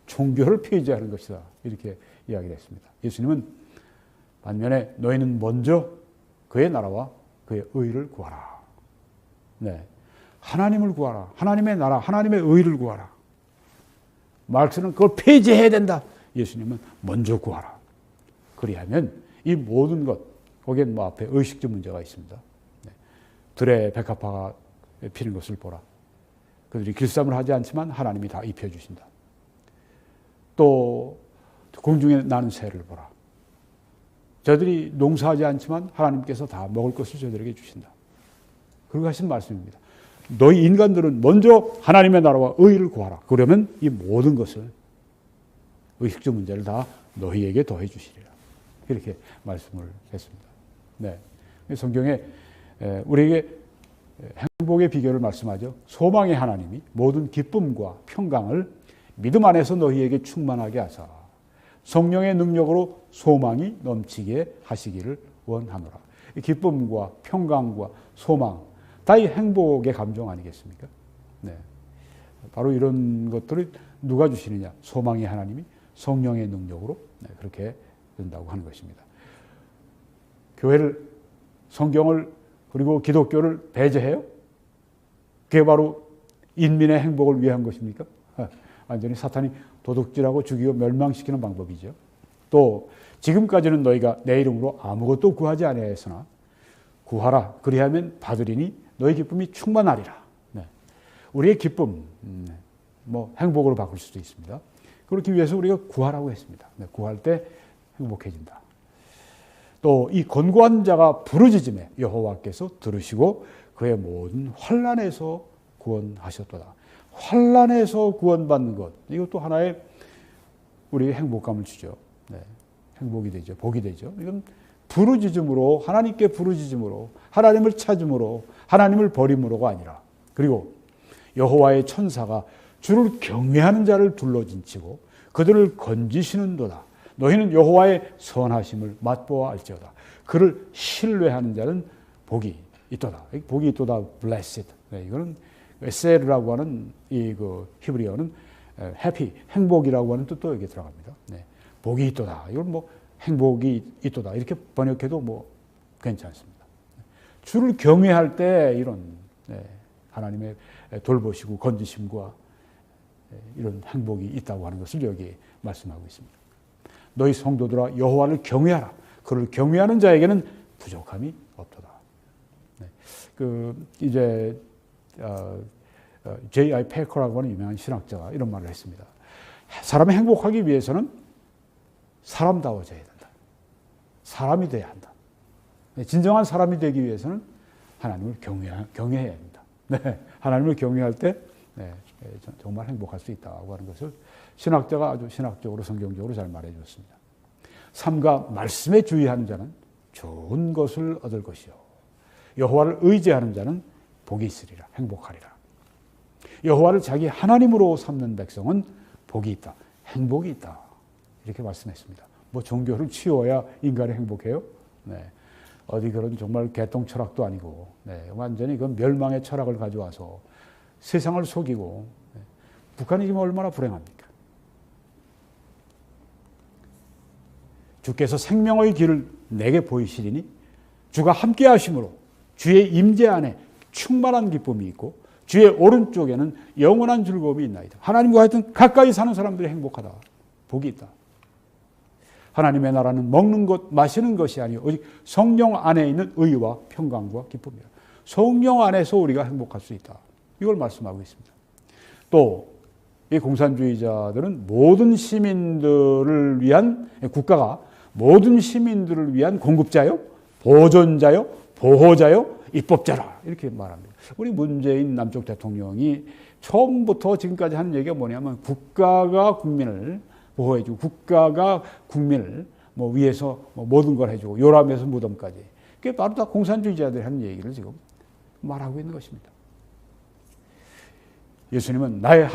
S1: 종교를 폐지하는 것이다. 이렇게 이야기를 했습니다. 예수님은 반면에 너희는 먼저 그의 나라와 그의 의를 구하라. 하나님을 구하라. 하나님의 나라, 하나님의 의를 구하라. 마르크스는 그걸 폐지해야 된다. 예수님은 먼저 구하라. 그리하면 이 모든 것, 거기엔 앞에 의식주 문제가 있습니다. 들에 백합화가 피는 것을 보라. 그들이 길쌈을 하지 않지만 하나님이 다 입혀주신다. 또 공중에 나는 새를 보라. 저들이 농사하지 않지만 하나님께서 다 먹을 것을 저들에게 주신다. 그렇게 하신 말씀입니다. 너희 인간들은 먼저 하나님의 나라와 의를 구하라. 그러면 이 모든 것을 의식주 문제를 다 너희에게 더해 주시리라. 이렇게 말씀을 했습니다. 성경에 우리에게 행복의 비결을 말씀하죠. 소망의 하나님이 모든 기쁨과 평강을 믿음 안에서 너희에게 충만하게 하사 성령의 능력으로 소망이 넘치게 하시기를 원하노라. 기쁨과 평강과 소망, 다 이 행복의 감정 아니겠습니까? 바로 이런 것들을 누가 주시느냐? 소망의 하나님이 성령의 능력으로 그렇게 된다고 하는 것입니다. 교회를, 성경을, 그리고 기독교를 배제해요? 그게 바로 인민의 행복을 위한 것입니까? 완전히 사탄이 도둑질하고 죽이고 멸망시키는 방법이죠. 또 지금까지는 너희가 내 이름으로 아무것도 구하지 아니하였으나 구하라. 그리하면 받으리니 너희 기쁨이 충만하리라. 우리의 기쁨, 행복으로 바꿀 수도 있습니다. 그렇기 위해서 우리가 구하라고 했습니다. 구할 때 행복해진다. 또 이 권고한 자가 부르짖음에 여호와께서 들으시고 그의 모든 환난에서 구원하셨도다. 환난에서 구원받는 것, 이것도 하나의 우리의 행복감을 주죠. 행복이 되죠. 복이 되죠. 이건 부르짖음으로, 하나님께 부르짖음으로, 하나님을 찾음으로, 하나님을 버림으로가 아니라, 그리고 여호와의 천사가 주를 경외하는 자를 둘러진치고 그들을 건지시는도다. 너희는 여호와의 선하심을 맛보아 알지어다. 그를 신뢰하는 자는 복이 있도다. 복이 있도다. blessed. 이거는 에세르라고 하는 히브리어는 happy, 행복이라고 하는 뜻도 여기 들어갑니다. 복이 있도다. 이건 행복이 있도다. 이렇게 번역해도 괜찮습니다. 주를 경외할 때 이런 하나님의 돌보시고 건지심과 이런 행복이 있다고 하는 것을 여기 말씀하고 있습니다. 너희 성도들아 여호와를 경외하라. 그를 경외하는 자에게는 부족함이 없도다. 이제 J.I. 패커라고 하는 유명한 신학자가 이런 말을 했습니다. 사람이 행복하기 위해서는 사람다워져야 된다. 사람이 돼야 한다. 진정한 사람이 되기 위해서는 하나님을 경외해야 합니다. 네, 하나님을 경외할 때 네, 정말 행복할 수 있다고 하는 것을 신학자가 아주 신학적으로 성경적으로 잘 말해 주었습니다. 삶과 말씀에 주의하는 자는 좋은 것을 얻을 것이요 여호와를 의지하는 자는 복이 있으리라, 행복하리라. 여호와를 자기 하나님으로 삼는 백성은 복이 있다, 행복이 있다, 이렇게 말씀했습니다. 뭐 종교를 치워야 인간이 행복해요? 네. 어디 그런 정말 개똥 철학도 아니고, 네. 완전히 그 멸망의 철학을 가져와서 세상을 속이고, 네. 북한이 지금 얼마나 불행합니까? 주께서 생명의 길을 내게 보이시리니 주가 함께 하심으로 주의 임재 안에 충만한 기쁨이 있고 주의 오른쪽에는 영원한 즐거움이 있나이다. 하나님과 하여튼 가까이 사는 사람들이 행복하다, 복이 있다. 하나님의 나라는 먹는 것, 마시는 것이 아니요 오직 성령 안에 있는 의와 평강과 기쁨이다. 성령 안에서 우리가 행복할 수 있다, 이걸 말씀하고 있습니다. 또 이 공산주의자들은 모든 시민들을 위한, 국가가 모든 시민들을 위한 공급자요, 보존자요, 보호자요, 입법자라, 이렇게 말합니다. 우리 문재인 남쪽 대통령이 처음부터 지금까지 하는 얘기가 뭐냐면 국가가 국민을 보호해주고 국가가 국민을 뭐 위해서 뭐 모든 걸 해주고 요람에서 무덤까지. 그게 바로 다 공산주의자들이 하는 얘기를 지금 말하고 있는 것입니다. 예수님은 나의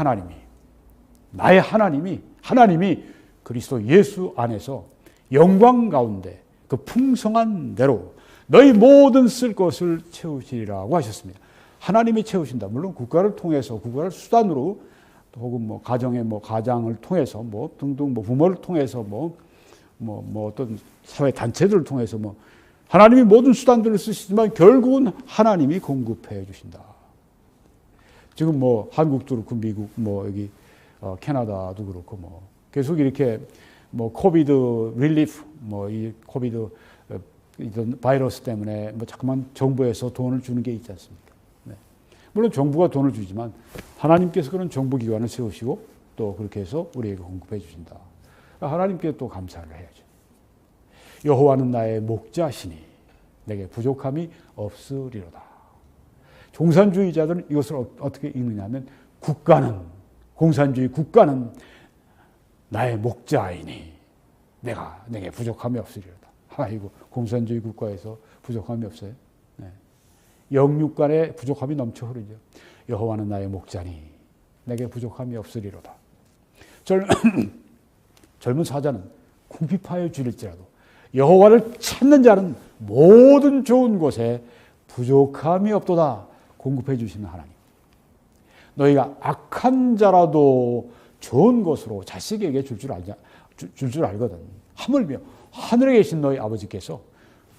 S1: 하나님이 그리스도 예수 안에서 영광 가운데 그 풍성한 대로 너희 모든 쓸 것을 채우시리라고 하셨습니다. 하나님이 채우신다. 물론 국가를 통해서, 국가를 수단으로, 혹은 뭐 가정의 뭐 가장을 통해서 뭐 등등 뭐 부모를 통해서 뭐 어떤 사회 단체들을 통해서 뭐 하나님이 모든 수단들을 쓰시지만 결국은 하나님이 공급해 주신다. 지금 뭐 한국도 그렇고 미국 뭐 여기 캐나다도 그렇고 뭐 계속 이렇게 뭐 코비드 릴리프, 뭐 이 코비드 이런 바이러스 때문에 뭐 자꾸만 정부에서 돈을 주는 게 있지 않습니까? 네. 물론 정부가 돈을 주지만 하나님께서 그런 정부기관을 세우시고 또 그렇게 해서 우리에게 공급해 주신다. 하나님께 또 감사를 해야죠. 여호와는 나의 목자시니 내게 부족함이 없으리로다. 공산주의자들은 이것을 어떻게 읽느냐 하면 공산주의 국가는 나의 목자이니 내게 부족함이 없으리로다. 아이고, 공산주의 국가에서 부족함이 없어요? 네. 영육간에 부족함이 넘쳐 흐르죠. 여호와는 나의 목자니 내게 부족함이 없으리로다. 젊은 사자는 궁핍하여 줄일지라도 여호와를 찾는 자는 모든 좋은 곳에 부족함이 없도다. 공급해 주시는 하나님. 너희가 악한 자라도 좋은 것으로 자식에게 줄 줄 알거든. 하물며 하늘에 계신 너희 아버지께서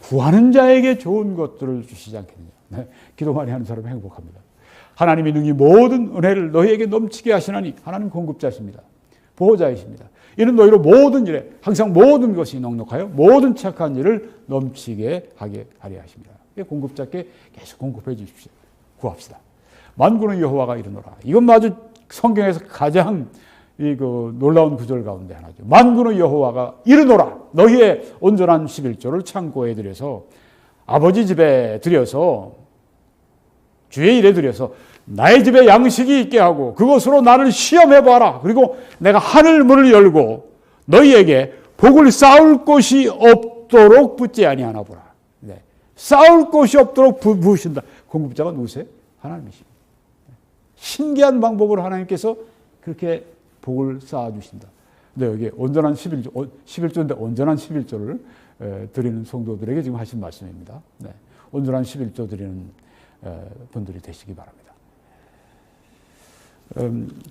S1: 구하는 자에게 좋은 것들을 주시지 않겠느냐. 네, 기도 많이 하는 사람은 행복합니다. 하나님이 능히 모든 은혜를 너희에게 넘치게 하시나니 하나님 공급자십니다. 보호자이십니다. 이는 너희로 모든 일에 항상 모든 것이 넉넉하여 모든 착한 일을 넘치게 하게 하려 하십니다. 공급자께 계속 공급해 주십시오. 구합시다. 만군의 여호와가 이르노라. 이건 아주 성경에서 가장 놀라운 구절 가운데 하나죠. 만군의 여호와가 이르노라. 너희의 온전한 11조를 창고에 들여서 아버지 집에 들여서 주의 일에 들여서 나의 집에 양식이 있게 하고 그것으로 나를 시험해 봐라. 그리고 내가 하늘 문을 열고 너희에게 복을 쌓을 곳이 없도록 붙지 아니하나 보라. 네. 쌓을 곳이 없도록 부으신다. 공급자가 누구세요? 하나님이십니다. 신기한 방법으로 하나님께서 그렇게 복을 쌓아주신다. 근데 여기 온전한 11조인데 온전한 11조를 드리는 성도들에게 지금 하신 말씀입니다. 네. 온전한 11조 드리는 분들이 되시기 바랍니다.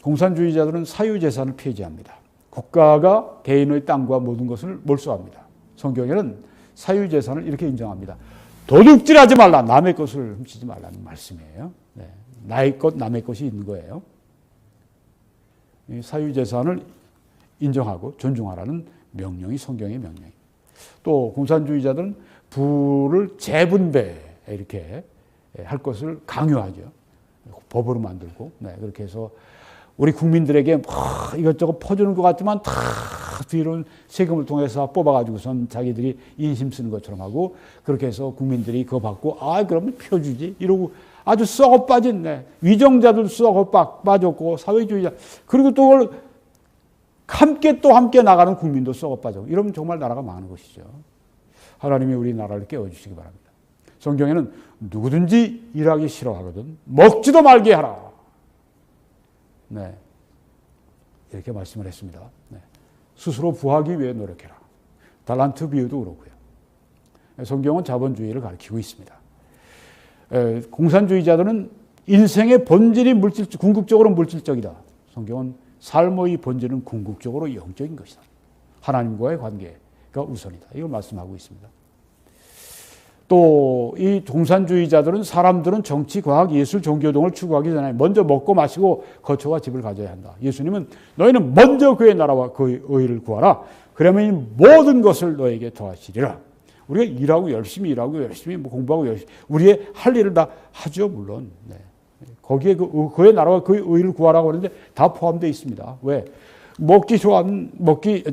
S1: 공산주의자들은 사유재산을 폐지합니다. 국가가 개인의 땅과 모든 것을 몰수합니다. 성경에는 사유재산을 이렇게 인정합니다. 도둑질하지 말라. 남의 것을 훔치지 말라는 말씀이에요. 네. 나의 것, 남의 것이 있는 거예요. 사유재산을 인정하고 존중하라는 명령이 성경의 명령이에요. 또 공산주의자들은 부를 재분배 이렇게 할 것을 강요하죠. 법으로 만들고 그렇게 해서 우리 국민들에게 이것저것 퍼주는 것 같지만 다 뒤로는 세금을 통해서 뽑아가지고선 자기들이 인심 쓰는 것처럼 하고 그렇게 해서 국민들이 그거 받고 그러면 펴주지 이러고 아주 썩어 빠진 위정자들 썩어 빠졌고 사회주의자 그리고 또 함께 나가는 국민도 썩어 빠져. 이러면 정말 나라가 망하는 것이죠. 하나님이 우리 나라를 깨워주시기 바랍니다. 성경에는 누구든지 일하기 싫어하거든 먹지도 말게 하라. 네, 이렇게 말씀을 했습니다. 네. 스스로 부하기 위해 노력해라. 달란트 비유도 그렇고요. 성경은 자본주의를 가르치고 있습니다. 공산주의자들은 인생의 본질이 궁극적으로 물질적이다. 성경은 삶의 본질은 궁극적으로 영적인 것이다. 하나님과의 관계가 우선이다. 이걸 말씀하고 있습니다. 또 이 공산주의자들은 사람들은 정치, 과학, 예술, 종교 등을 추구하기 전에 먼저 먹고 마시고 거처와 집을 가져야 한다. 예수님은 너희는 먼저 그의 나라와 그의 의를 구하라. 그러면 이 모든 것을 너에게 더하시리라. 우리가 일하고 열심히 공부하고 열심히 우리의 할 일을 다 하죠. 물론 거기에 그의 나라와 그의 의를 구하라고 하는데 다 포함되어 있습니다. 왜?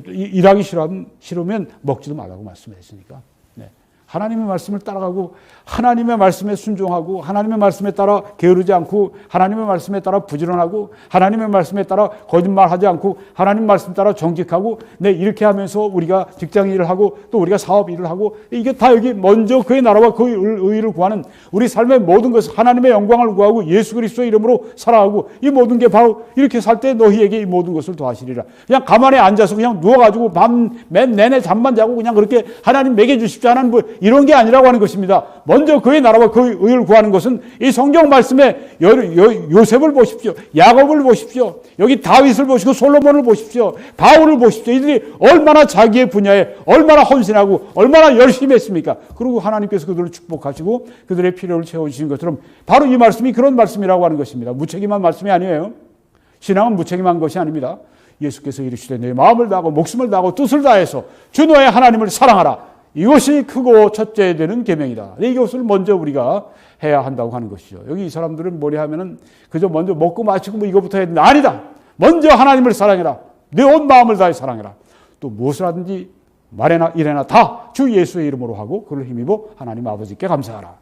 S1: 일하기 싫으면 먹지도 말라고 말씀했으니까. 하나님의 말씀을 따라가고 하나님의 말씀에 순종하고 하나님의 말씀에 따라 게으르지 않고 하나님의 말씀에 따라 부지런하고 하나님의 말씀에 따라 거짓말하지 않고 하나님 말씀 따라 정직하고 이렇게 하면서 우리가 직장 일을 하고 또 우리가 사업 일을 하고 이게 다 여기 먼저 그의 나라와 그의 의를 구하는 우리 삶의 모든 것을 하나님의 영광을 구하고 예수 그리스도의 이름으로 살아가고 이 모든 게 바로 이렇게 살 때 너희에게 이 모든 것을 더하시리라. 그냥 가만히 앉아서 그냥 누워가지고 밤 내내 잠만 자고 그냥 그렇게 하나님 먹여주십시오 하는 이런 게 아니라고 하는 것입니다. 먼저 그의 나라와 그의 의를 구하는 것은 이 성경 말씀에 요셉을 보십시오. 야곱을 보십시오. 여기 다윗을 보시고 솔로몬을 보십시오. 바울을 보십시오. 이들이 얼마나 자기의 분야에 얼마나 헌신하고 얼마나 열심히 했습니까? 그리고 하나님께서 그들을 축복하시고 그들의 필요를 채워주신 것처럼 바로 이 말씀이 그런 말씀이라고 하는 것입니다. 무책임한 말씀이 아니에요. 신앙은 무책임한 것이 아닙니다. 예수께서 이르시되 내 마음을 다하고 목숨을 다하고 뜻을 다해서 주 너의 하나님을 사랑하라. 이것이 크고 첫째 되는 계명이다. 이것을 먼저 우리가 해야 한다고 하는 것이죠. 여기 이 사람들은 뭐냐 하면은 그저 먼저 먹고 마시고 이거부터 해야 된다. 아니다. 먼저 하나님을 사랑해라. 내 온 마음을 다해 사랑해라. 또 무엇을 하든지 말해나 이래나 다 주 예수의 이름으로 하고 그를 힘입어 하나님 아버지께 감사하라.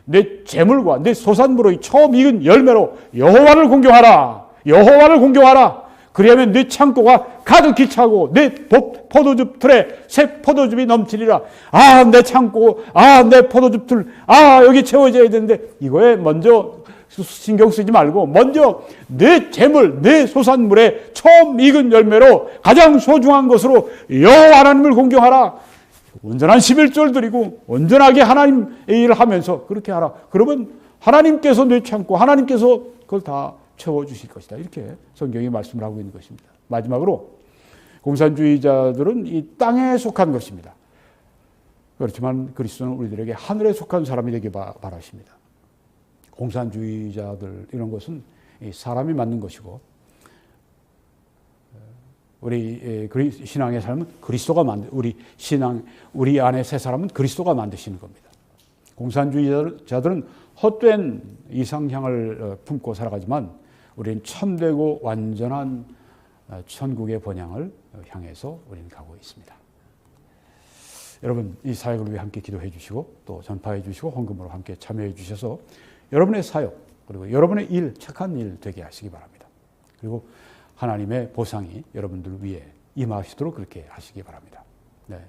S1: 내 재물과 내 소산물의 처음 익은 열매로 여호와를 공경하라. 여호와를 공경하라. 그리하면 네 창고가 가득히 차고 내 포도즙 틀에 새 포도즙이 넘치리라. 내 창고, 내 포도즙 틀, 여기 채워져야 되는데 이거에 먼저 신경 쓰지 말고 먼저 내 재물, 내 소산물에 처음 익은 열매로 가장 소중한 것으로 여호와 하나님을 공경하라. 온전한 11조를 드리고 온전하게 하나님의 일을 하면서 그렇게 하라. 그러면 하나님께서 내 창고, 하나님께서 그걸 다 채워주실 것이다. 이렇게 성경이 말씀을 하고 있는 것입니다. 마지막으로 공산주의자들은 이 땅에 속한 것입니다. 그렇지만 그리스도는 우리들에게 하늘에 속한 사람이 되길 바라십니다. 공산주의자들 이런 것은 사람이 만든 것이고 우리 신앙의 삶은 그리스도가 우리 안에 새 사람은 그리스도가 만드시는 겁니다. 공산주의자들은 헛된 이상향을 품고 살아가지만 우리는 참되고 완전한 천국의 번향을 향해서 우리는 가고 있습니다. 여러분 이 사역을 위해 함께 기도해 주시고 또 전파해 주시고 헌금으로 함께 참여해 주셔서 여러분의 사역 그리고 여러분의 일 착한 일 되게 하시기 바랍니다. 그리고 하나님의 보상이 여러분들 위해 임하시도록 그렇게 하시기 바랍니다. 네.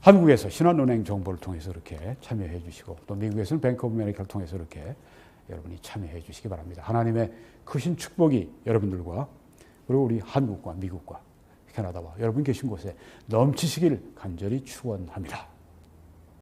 S1: 한국에서 신한은행 정보를 통해서 이렇게 참여해 주시고 또 미국에서는 뱅크 오브 아메리카를 통해서 이렇게 여러분이 참여해 주시기 바랍니다. 하나님의 크신 축복이 여러분들과 그리고 우리 한국과 미국과 캐나다와 여러분 계신 곳에 넘치시길 간절히 축원합니다.